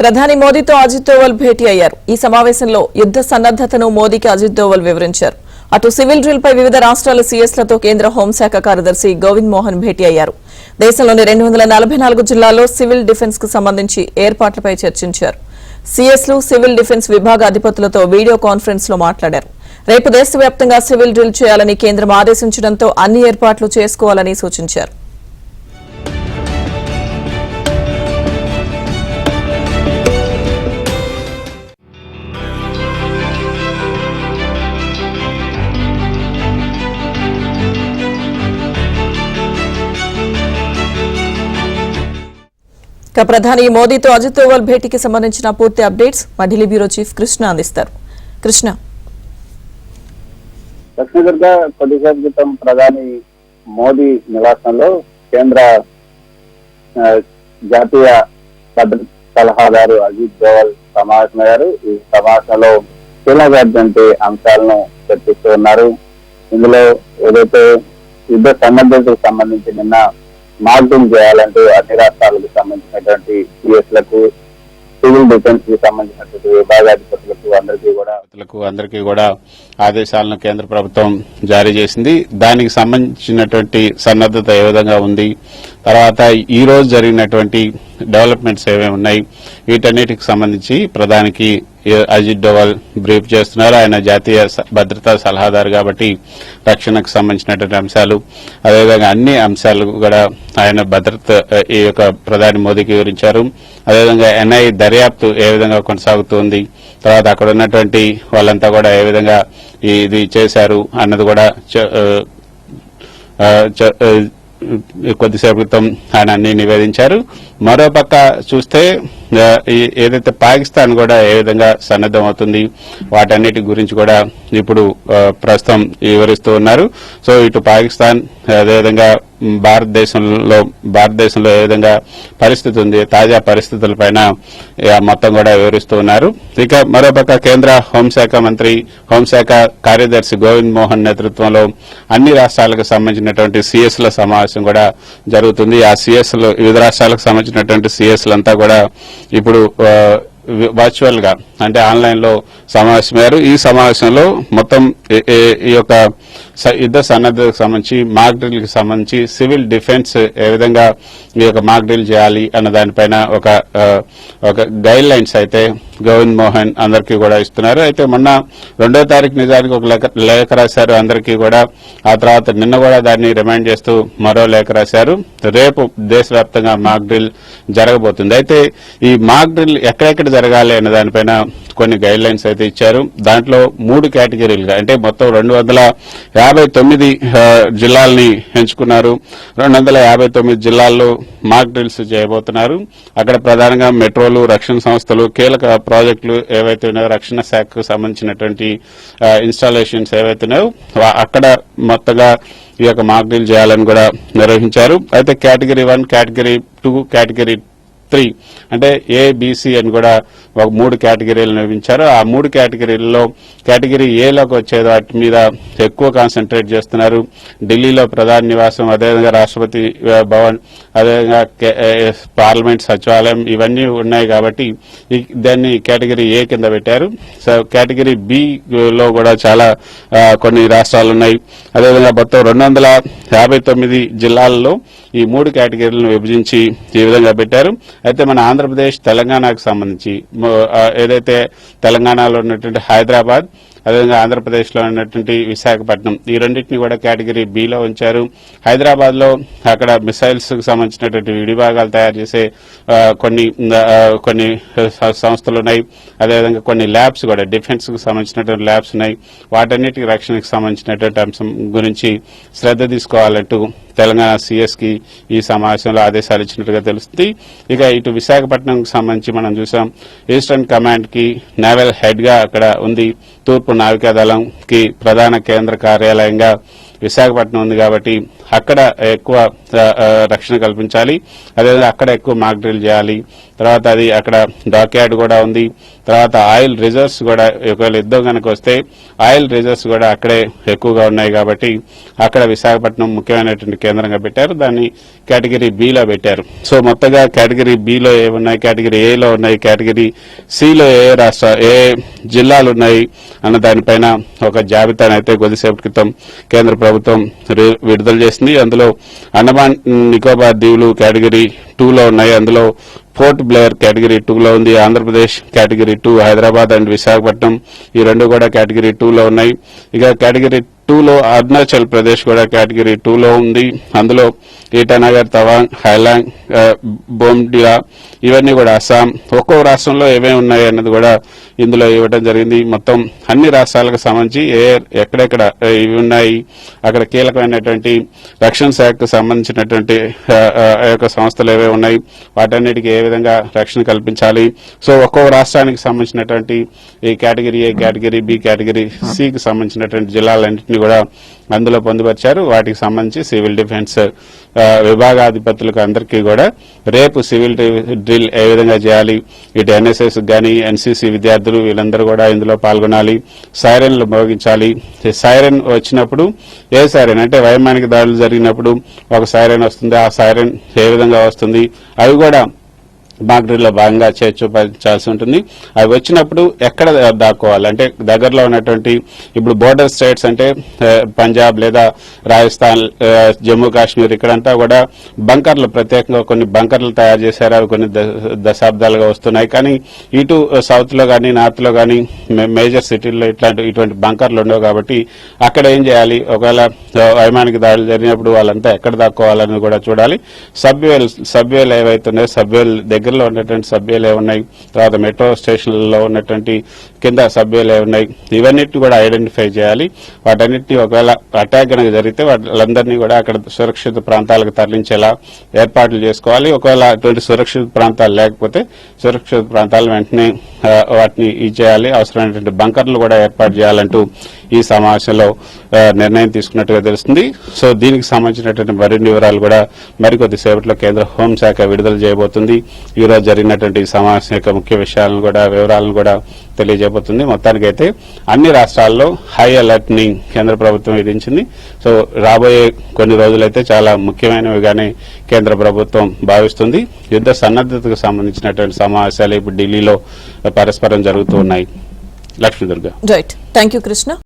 ప్రధాని మోదీతో అజిత్ దోవల్ భేటీ అయ్యారు. ఈ సమావేశంలో యుద్ధ సన్నద్దతను మోదీకి అజిత్ దోవల్ వివరించారు. అటు సివిల్ డ్రిల్ పై వివిధ రాష్ట్రాల సీఎస్లతో కేంద్ర హోంశాఖ కార్యదర్శి గోవింద్ మోహన్ భేటీ అయ్యారు. దేశంలోని 244 జిల్లాల్లో సివిల్ డిఫెన్స్ కు సంబంధించి ఏర్పాట్లపై చర్చించారు. సీఎస్లు సివిల్ డిఫెన్స్ విభాగ అధిపతులతో వీడియో కాన్ఫరెన్స్ లో మాట్లాడారు. రేపు దేశవ్యాప్తంగా సివిల్ డ్రిల్ చేయాలని కేంద్రం ఆదేశించడంతో అన్ని ఏర్పాట్లు చేసుకోవాలని సూచించారు. ప్రధాని మోదీతో అజిత్ దోవల్ భేటీకి సంబంధించిన పూర్తి అప్డేట్స్ మా ఢిల్లీ బ్యూరో చీఫ్ కృష్ణ అందిస్తారు. కృష్ణ, లక్ష్మీదుర్గ కొద్దిసేపు క్రితం ప్రధాని మోదీ నివాసంలో కేంద్ర జాతీయ భద్రతా సలహాదారు అజిత్ దోవల్ సమావేశమయ్యారు. ఈ సమావేశంలో కీలకటువంటి అంశాలను చర్చిస్తూ ఉన్నారు. ఇందులో ఏదైతే యుద్ధ సన్నద్ధతకు సంబంధించి నిన్న మార్పులు చేయాలంటూ అన్ని రాష్ట్రాలకు సంబంధించినటువంటి సిఎస్లకు సివిల్ డిఫెన్స్ కి సంబంధించినటువంటి విభాగాధిపతులకు అందరికీ కూడా ఆదేశాలను కేంద్ర ప్రభుత్వం జారీ చేసింది. దానికి సంబంధించినటువంటి సన్నద్ధత ఏ విధంగా ఉంది, తర్వాత ఈ రోజు జరిగినటువంటి డెవలప్మెంట్స్ ఏమేమి ఉన్నాయి, వీటన్నిటికి సంబంధించి ప్రధానికి అజిత్ దోవల్ బ్రీఫ్ చేస్తున్నారు. ఆయన జాతీయ భద్రతా సలహాదారు కాబట్టి రక్షణకు సంబంధించినటువంటి అంశాలు, అదేవిధంగా అన్ని అంశాలు కూడా ఆయన ఈ యొక్క ప్రధాని మోదీకి వివరించారు. అదేవిధంగా ఎన్ఐ దర్యాప్తు ఏ విధంగా కొనసాగుతుంది, తర్వాత అక్కడ ఉన్నటువంటి వాళ్ళంతా కూడా ఏ విధంగా ఇది చేశారు అన్నది కూడా కొద్దిసేపు క్రితం ఆయన అన్ని నివేదించారు. మరోపక్క చూస్తే ఏదైతే పాకిస్తాన్ కూడా ఏ విధంగా సన్నద్దమవుతుంది వాటన్నిటి గురించి కూడా ఇప్పుడు ప్రస్తుతం వివరిస్తూ ఉన్నారు. సో ఇటు పాకిస్తాన్, అదేవిధంగా భారతదేశంలో ఏ విధంగా పరిస్థితి ఉంది, తాజా పరిస్థితులపైన మొత్తం కూడా వివరిస్తూ ఉన్నారు. ఇక మరోపక్క కేంద్ర హోంశాఖ కార్యదర్శి గోవింద్ మోహన్ నేతృత్వంలో అన్ని రాష్ట్రాలకు సంబంధించినటువంటి సిఎస్ల సమావేశం కూడా జరుగుతుంది. ఆ సిఎస్లు వివిధ రాష్ట్రాలకు సంబంధించినటువంటి సిఎస్లంతా కూడా ఇప్పుడు వర్చువల్ గా అంటే ఆన్లైన్ లో సమావేశమయ్యారు. ఈ సమావేశంలో మొత్తం ఈ యొక్క యుద్ధ సన్నద్ధతకు సంబంధించి మాక్ డ్రిల్ కి సంబంధించి సివిల్ డిఫెన్స్ ఏ విధంగా ఈ యొక్క మాక్ డ్రిల్ చేయాలి అన్న దానిపైన ఒక గైడ్ లైన్స్ అయితే గోవింద్ మోహన్ అందరికీ కూడా ఇస్తున్నారు. అయితే మొన్న 2వ తారీఖు నిజానికి ఒక లేఖ రాశారు అందరికీ కూడా. ఆ తర్వాత నిన్న కూడా దాన్ని రిమైండ్ చేస్తూ మరో లేఖ రాశారు. రేపు దేశవ్యాప్తంగా మాక్ డ్రిల్ జరగబోతుంది. అయితే ఈ మాక్ డ్రిల్ ఎక్కడెక్కడ జరగాలి అన్న దానిపైన కొన్ని గైడ్ లైన్స్ అయితే ఇచ్చారు. దాంట్లో 3 కేటగిరీలుగా అంటే మొత్తం 259 జిల్లాల్ని ఎంచుకున్నారు. 259 జిల్లాల్లో మాక్ డ్రిల్స్ చేయబోతున్నారు. అక్కడ ప్రధానంగా మెట్రోలు, రక్షణ సంస్థలు, కీలక ప్రాజెక్టులు ఏవైతే ఉన్నాయో, రక్షణ శాఖకు సంబంధించినటువంటి ఇన్స్టాలేషన్స్ ఏవైతే ఉన్నాయో అక్కడ మొత్తంగా ఈ యొక్క మాక్ డ్రిల్ చేయాలని కూడా నిర్వహించారు. అయితే కేటగిరీ 1, కేటగిరీ 2, కేటగిరీ 3 అంటే ఏబిసి అని కూడా ఒక 3 కేటగిరీలు నిర్మించారు. ఆ 3 కేటగిరీల్లో కేటగిరీ ఏలోకి వచ్చేది వాటి మీద ఎక్కువ కాన్సన్ట్రేట్ చేస్తున్నారు. ఢిల్లీలో ప్రధాని నివాసం, అదేవిధంగా రాష్ట్రపతి భవన్, అదేవిధంగా పార్లమెంట్ సచివాలయం ఇవన్నీ ఉన్నాయి కాబట్టి దాన్ని కేటగిరీ ఏ కింద పెట్టారు. సో కేటగిరీ బిలో కూడా చాలా కొన్ని రాష్ట్రాలు ఉన్నాయి. అదేవిధంగా మొత్తం 259 జిల్లాల్లో ఈ 3 కేటగిరీలను విభజించి ఈ విధంగా పెట్టారు. అయితే మన ఆంధ్రప్రదేశ్, తెలంగాణకు సంబంధించి ఏదైతే తెలంగాణలో ఉన్నటువంటి హైదరాబాద్, అదేవిధంగా ఆంధ్రప్రదేశ్ లో ఉన్నటువంటి విశాఖపట్నం, ఈ రెండింటిని కూడా కేటగిరీ బిలో ఉంచారు. హైదరాబాద్ లో అక్కడ మిసైల్స్ కు సంబంధించినటువంటి విడిభాగాలు తయారు చేసే కొన్ని సంస్థలు ఉన్నాయి. అదేవిధంగా కొన్ని ల్యాబ్స్ కూడా డిఫెన్స్ కు సంబంధించినటువంటి ల్యాబ్స్ ఉన్నాయి. వాటన్నిటికీ రక్షణకు సంబంధించినటువంటి అంశం గురించి శ్రద్ధ తీసుకోవాలంటూ తెలంగాణ సిఎస్ కి ఈ సమావేశంలో ఆదేశాలు ఇచ్చినట్టుగా తెలుస్తుంది. ఇక ఇటు విశాఖపట్నంకు సంబంధించి మనం చూసాం, ఈస్టర్న్ కమాండ్ కి నేవల్ హెడ్ గా అక్కడ ఉంది. తూర్పు నావికాదళం కి ప్రధాన కేంద్ర కార్యాలయంగా విశాఖపట్నం ఉంది కాబట్టి అక్కడ ఎక్కువ రక్షణ కల్పించాలి. అదేవిధంగా అక్కడ ఎక్కువ మాక్ డ్రిల్ చేయాలి. తర్వాత అది అక్కడ డాక్యార్డ్ కూడా ఉంది. తర్వాత ఆయిల్ రిజర్వ్స్ కూడా ఒకవేళ యుద్ధం కనుక వస్తే ఆయిల్ రిజర్వ్స్ కూడా అక్కడే ఎక్కువగా ఉన్నాయి కాబట్టి అక్కడ విశాఖపట్నం ముఖ్యమైనటువంటి కేంద్రంగా పెట్టారు. దాన్ని కేటగిరీ బిలో పెట్టారు. సో మొత్తంగా కేటగిరీ బిలో ఏమున్నాయి, కేటగిరీ ఏలో ఉన్నాయి, కేటగిరీ సిలో ఏ జిల్లాలు ఉన్నాయి అన్న దానిపైన ఒక జాబితాను అయితే కొద్దిసేపటి క్రితం కేంద్ర ప్రభుత్వం విడుదల చేసింది. అందులో అండమాన్ నికోబార్ దీవులు కేటగిరీ 2లో ఉన్నాయి. అందులో పోర్ట్ బ్లేయర్ కేటగిరీ 2లో ఉంది. ఆంధ్రప్రదేశ్ కేటగిరీ 2, హైదరాబాద్ అండ్ విశాఖపట్నం ఈ రెండు కూడా కేటగిరీ 2లో ఉన్నాయి. ఇక కేటగిరీ 2లో అరుణాచల్ ప్రదేశ్ కూడా కేటగిరీ 2లో ఉంది. అందులో ఈటానగర్, తవాంగ్, హైలాంగ్, బోమ్డియా ఇవన్నీ కూడా అస్సాం. ఒక్కో రాష్ట్రంలో ఏమేమి ఉన్నాయి అన్నది కూడా ఇందులో ఇవ్వడం జరిగింది. మొత్తం అన్ని రాష్ట్రాలకు సంబంధించి ఎక్కడెక్కడ ఇవి ఉన్నాయి, అక్కడ కీలకమైనటువంటి రక్షణ శాఖకు సంబంధించినటువంటి యొక్క సంస్థలు ఏవే ఉన్నాయి, వాటన్నిటికీ ఏ విధంగా రక్షణ కల్పించాలి. సో ఒక్కో రాష్ట్రానికి సంబంధించినటువంటి ఈ category A, category B, category సికి సంబంధించినటువంటి జిల్లాలన్నింటినీ కూడా అందులో పొందుపరిచారు. వాటికి సంబంధించి సివిల్ డిఫెన్స్ విభాగాధిపతులకు అందరికీ కూడా రేపు సివిల్ డ్రిల్ ఏ విధంగా చేయాలి, ఇటు ఎన్ఎస్ఎస్ గానీ ఎన్సీసీ విద్యార్థులు వీళ్ళందరూ కూడా ఇందులో పాల్గొనాలి. సైరన్లు మోగించాలి. సైరన్ వచ్చినప్పుడు ఏ సైరన్ అంటే వైమానిక దాడులు జరిగినప్పుడు ఒక సైరన్ వస్తుంది, ఆ సైరన్ ఏ విధంగా వస్తుంది అవి కూడా మాక్ డ్రిల్ లో భాగంగా చూపించాల్సి ఉంటుంది. అవి వచ్చినప్పుడు ఎక్కడ దాక్కోవాలి అంటే దగ్గరలో ఉన్నటువంటి ఇప్పుడు బోర్డర్ స్టేట్స్ అంటే పంజాబ్ లేదా రాజస్థాన్, జమ్మూ కాశ్మీర్ ఇక్కడంతా కూడా బంకర్లు ప్రత్యేకంగా కొన్ని బంకర్లు తయారు చేశారు. అవి కొన్ని దశాబ్దాలుగా వస్తున్నాయి. కానీ ఇటు సౌత్ లో గానీ నార్త్ లో గానీ మేజర్ సిటీల్లో ఇటువంటి బంకర్లు ఉండవు కాబట్టి అక్కడ ఏం చేయాలి, ఒకవేళ వైమానిక దాడులు జరిగినప్పుడు వాళ్ళంతా ఎక్కడ దాక్కోవాలని కూడా చూడాలి. సబ్వేలు ఏవైతే ఉన్నాయో సబ్వేలు దగ్గరలో ఉన్నటువంటి సబ్వేలు ఏమున్నాయి, తర్వాత మెట్రో స్టేషన్లలో ఉన్నటువంటి కింద సబ్వేలు ఏమున్నాయి, ఇవన్నిటిని కూడా ఐడెంటిఫై చేయాలి. వాటన్నిటిని ఒకవేళ అటాక్ కనుక జరిగితే వాళ్ళందరినీ కూడా అక్కడ సురక్షిత ప్రాంతాలకు తరలించేలా ఏర్పాట్లు చేసుకోవాలి. ఒకవేళ అటువంటి సురక్షిత ప్రాంతాలు లేకపోతే సురక్షిత ప్రాంతాలు వెంటనే వాటిని చేయాలి. అవసరమైనటువంటి బంకర్లు కూడా ఏర్పాటు చేయాలంటూ ఈ సమావేశంలో నిర్ణయం తీసుకున్నట్టుగా తెలుస్తుంది. సో దీనికి సంబంధించినటువంటి మరిన్ని వివరాలు కూడా మరికొద్ది సేపట్లో కేంద్ర హోంశాఖ విడుదల చేయబోతుంది. ఈ రోజు జరిగినటువంటి సమావేశం యొక్క ముఖ్య విషయాలను కూడా వివరాలను కూడా తెలియజేయబోతుంది. మొత్తానికైతే అన్ని రాష్ట్రాల్లో హై అలర్ట్ ని కేంద్ర ప్రభుత్వం విధించింది. సో రాబోయే కొన్ని రోజులైతే చాలా ముఖ్యమైనవిగానే కేంద్ర ప్రభుత్వం భావిస్తుంది. యుద్ధ సన్నద్దతకు సంబంధించినటువంటి సమావేశాలు ఇప్పుడు ఢిల్లీలో పరస్పరం జరుగుతూ ఉన్నాయి. Lakshmi Durga. Right, thank you Krishna.